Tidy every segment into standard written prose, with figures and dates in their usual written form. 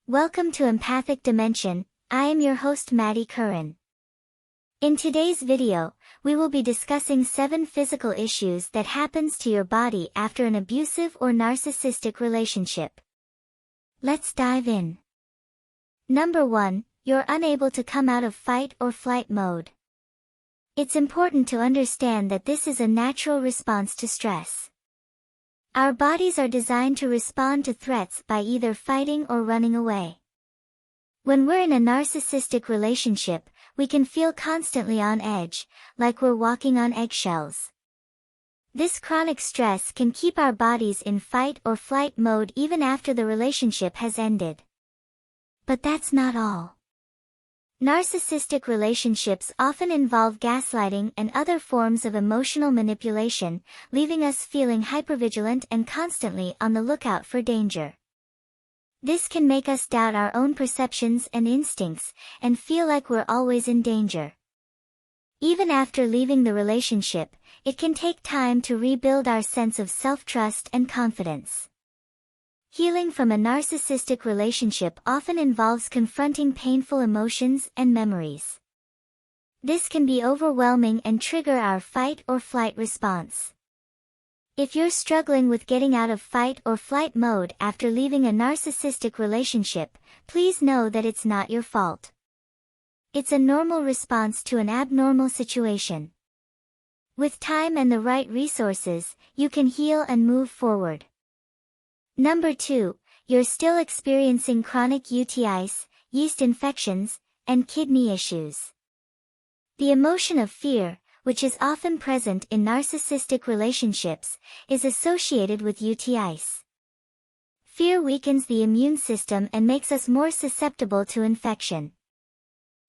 Welcome to Empathic Dimension. I am your host Maddie Curran. In today's video, we will be discussing 7 physical issues that happens to your body after an abusive or narcissistic relationship. Let's dive in. Number 1, you're unable to come out of fight or flight mode. It's important to understand that this is a natural response to stress. Our bodies are designed to respond to threats by either fighting or running away. When we're in a narcissistic relationship, we can feel constantly on edge, like we're walking on eggshells. This chronic stress can keep our bodies in fight or flight mode even after the relationship has ended. But that's not all. Narcissistic relationships often involve gaslighting and other forms of emotional manipulation, leaving us feeling hypervigilant and constantly on the lookout for danger. This can make us doubt our own perceptions and instincts, and feel like we're always in danger. Even after leaving the relationship, it can take time to rebuild our sense of self-trust and confidence. Healing from a narcissistic relationship often involves confronting painful emotions and memories. This can be overwhelming and trigger our fight or flight response. If you're struggling with getting out of fight or flight mode after leaving a narcissistic relationship, please know that it's not your fault. It's a normal response to an abnormal situation. With time and the right resources, you can heal and move forward. Number 2, you're still experiencing chronic UTI'S, yeast infections, and kidney issues. The emotion of fear, which is often present in narcissistic relationships, is associated with UTI'S. Fear weakens the immune system and makes us more susceptible to infection.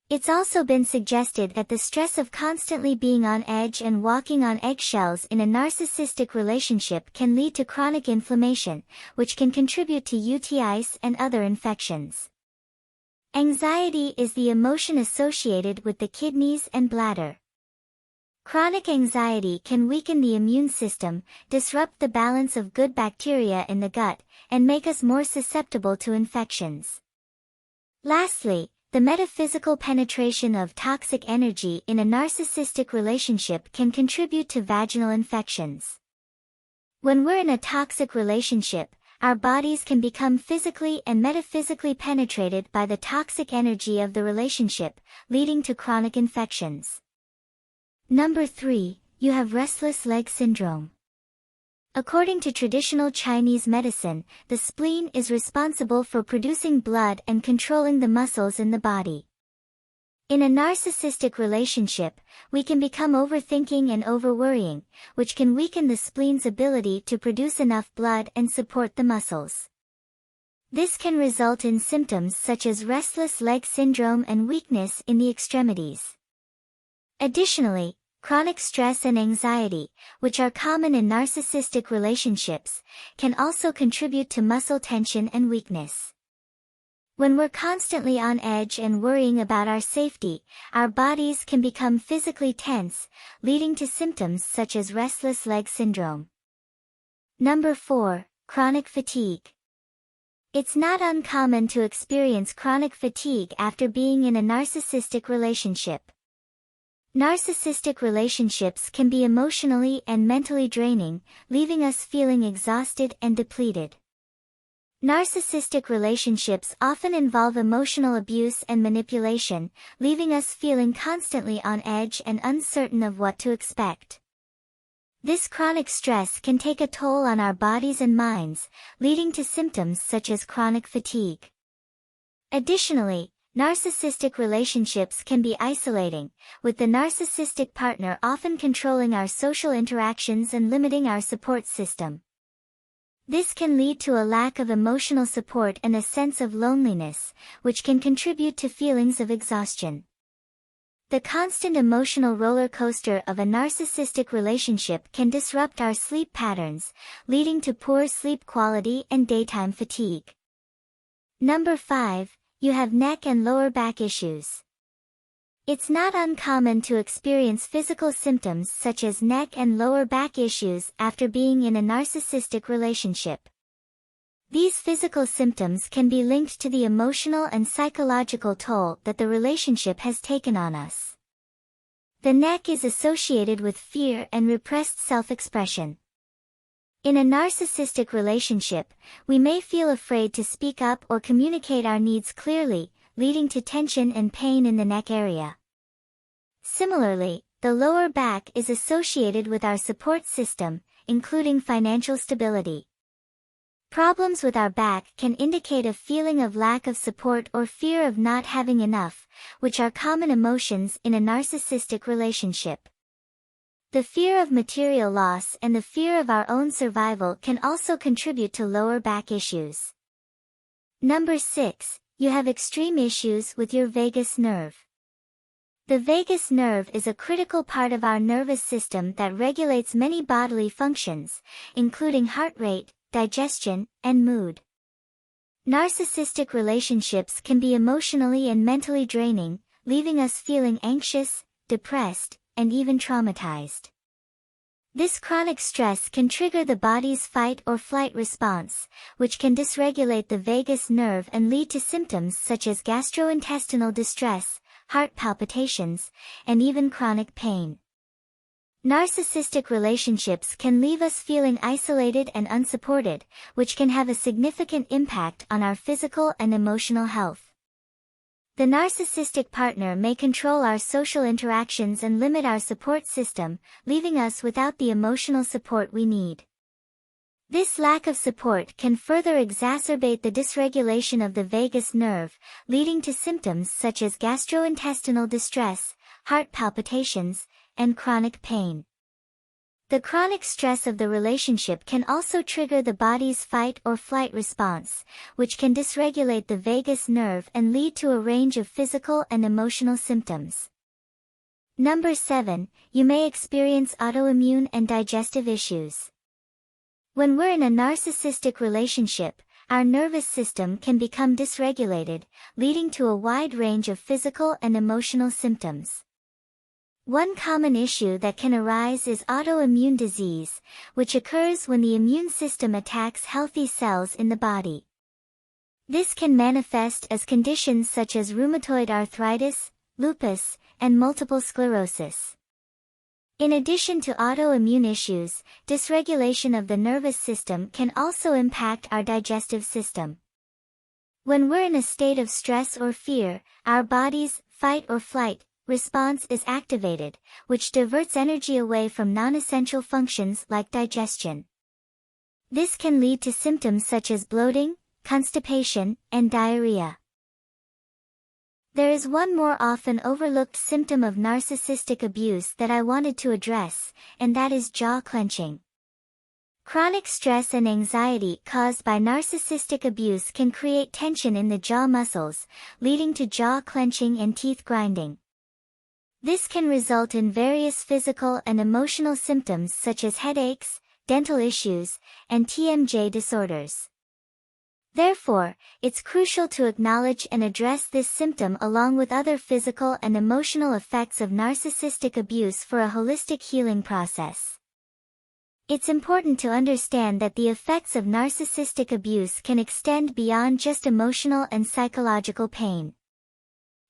It's also been suggested that the stress of constantly being on edge and walking on eggshells in a narcissistic relationship can lead to chronic inflammation, which can contribute to UTI'S and other infections. Anxiety is the emotion associated with the kidneys and bladder. Chronic anxiety can weaken the immune system, disrupt the balance of good bacteria in the gut, and make us more susceptible to infections. Lastly, the metaphysical penetration of toxic energy in a narcissistic relationship can contribute to vaginal infections. When we're in a toxic relationship, our bodies can become physically and metaphysically penetrated by the toxic energy of the relationship, leading to chronic infections. Number 3, you have restless leg syndrome. According to traditional Chinese medicine, the spleen is responsible for producing blood and controlling the muscles in the body. In a narcissistic relationship, we can become overthinking and overworrying, which can weaken the spleen's ability to produce enough blood and support the muscles. This can result in symptoms such as restless leg syndrome and weakness in the extremities. Additionally, chronic stress and anxiety, which are common in narcissistic relationships, can also contribute to muscle tension and weakness. When we're constantly on edge and worrying about our safety, our bodies can become physically tense, leading to symptoms such as restless leg syndrome. Number 4, chronic fatigue. It's not uncommon to experience chronic fatigue after being in a narcissistic relationship. Narcissistic relationships can be emotionally and mentally draining, leaving us feeling exhausted and depleted. Narcissistic relationships often involve emotional abuse and manipulation, leaving us feeling constantly on edge and uncertain of what to expect. This chronic stress can take a toll on our bodies and minds, leading to symptoms such as chronic fatigue. Additionally, narcissistic relationships can be isolating, with the narcissistic partner often controlling our social interactions and limiting our support system. This can lead to a lack of emotional support and a sense of loneliness, which can contribute to feelings of exhaustion. The constant emotional roller coaster of a narcissistic relationship can disrupt our sleep patterns, leading to poor sleep quality and daytime fatigue. Number 5, you have neck and lower back issues. It's not uncommon to experience physical symptoms such as neck and lower back issues after being in a narcissistic relationship. These physical symptoms can be linked to the emotional and psychological toll that the relationship has taken on us. The neck is associated with fear and repressed self-expression. In a narcissistic relationship, we may feel afraid to speak up or communicate our needs clearly, leading to tension and pain in the neck area. Similarly, the lower back is associated with our support system, including financial stability. Problems with our back can indicate a feeling of lack of support or fear of not having enough, which are common emotions in a narcissistic relationship. The fear of material loss and the fear of our own survival can also contribute to lower back issues. Number 6, you have extreme issues with your vagus nerve. The vagus nerve is a critical part of our nervous system that regulates many bodily functions, including heart rate, digestion, and mood. Narcissistic relationships can be emotionally and mentally draining, leaving us feeling anxious, depressed, and even traumatized. This chronic stress can trigger the body's fight or flight response, which can dysregulate the vagus nerve and lead to symptoms such as gastrointestinal distress, heart palpitations, and even chronic pain. Narcissistic relationships can leave us feeling isolated and unsupported, which can have a significant impact on our physical and emotional health. The narcissistic partner may control our social interactions and limit our support system, leaving us without the emotional support we need. This lack of support can further exacerbate the dysregulation of the vagus nerve, leading to symptoms such as gastrointestinal distress, heart palpitations, and chronic pain. The chronic stress of the relationship can also trigger the body's fight or flight response, which can dysregulate the vagus nerve and lead to a range of physical and emotional symptoms. Number 7, you may experience autoimmune and digestive issues. When we're in a narcissistic relationship, our nervous system can become dysregulated, leading to a wide range of physical and emotional symptoms. One common issue that can arise is autoimmune disease, which occurs when the immune system attacks healthy cells in the body. This can manifest as conditions such as rheumatoid arthritis, lupus, and multiple sclerosis. In addition to autoimmune issues, dysregulation of the nervous system can also impact our digestive system. When we're in a state of stress or fear, our body's fight or flight response is activated, which diverts energy away from non-essential functions like digestion. This can lead to symptoms such as bloating, constipation, and diarrhea. There is one more often overlooked symptom of narcissistic abuse that I wanted to address, and that is jaw clenching. Chronic stress and anxiety caused by narcissistic abuse can create tension in the jaw muscles, leading to jaw clenching and teeth grinding. This can result in various physical and emotional symptoms such as headaches, dental issues, and TMJ disorders. Therefore, it's crucial to acknowledge and address this symptom along with other physical and emotional effects of narcissistic abuse for a holistic healing process. It's important to understand that the effects of narcissistic abuse can extend beyond just emotional and psychological pain.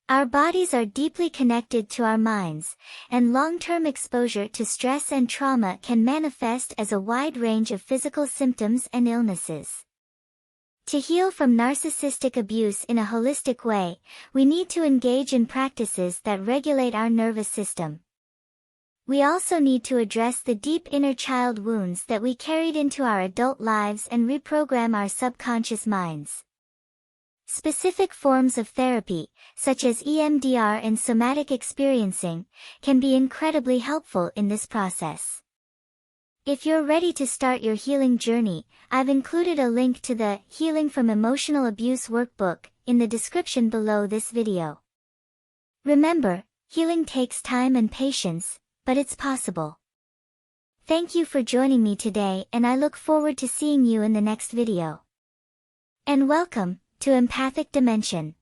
Our bodies are deeply connected to our minds, and long-term exposure to stress and trauma can manifest as a wide range of physical symptoms and illnesses. To heal from narcissistic abuse in a holistic way, we need to engage in practices that regulate our nervous system. We also need to address the deep inner child wounds that we carried into our adult lives and reprogram our subconscious minds. Specific forms of therapy, such as EMDR and somatic experiencing, can be incredibly helpful in this process. If you're ready to start your healing journey, I've included a link to the Healing from Emotional Abuse Workbook in the description below this video. Remember, healing takes time and patience, but it's possible. Thank you for joining me today, and I look forward to seeing you in the next video. And welcome to Empathic Dimension.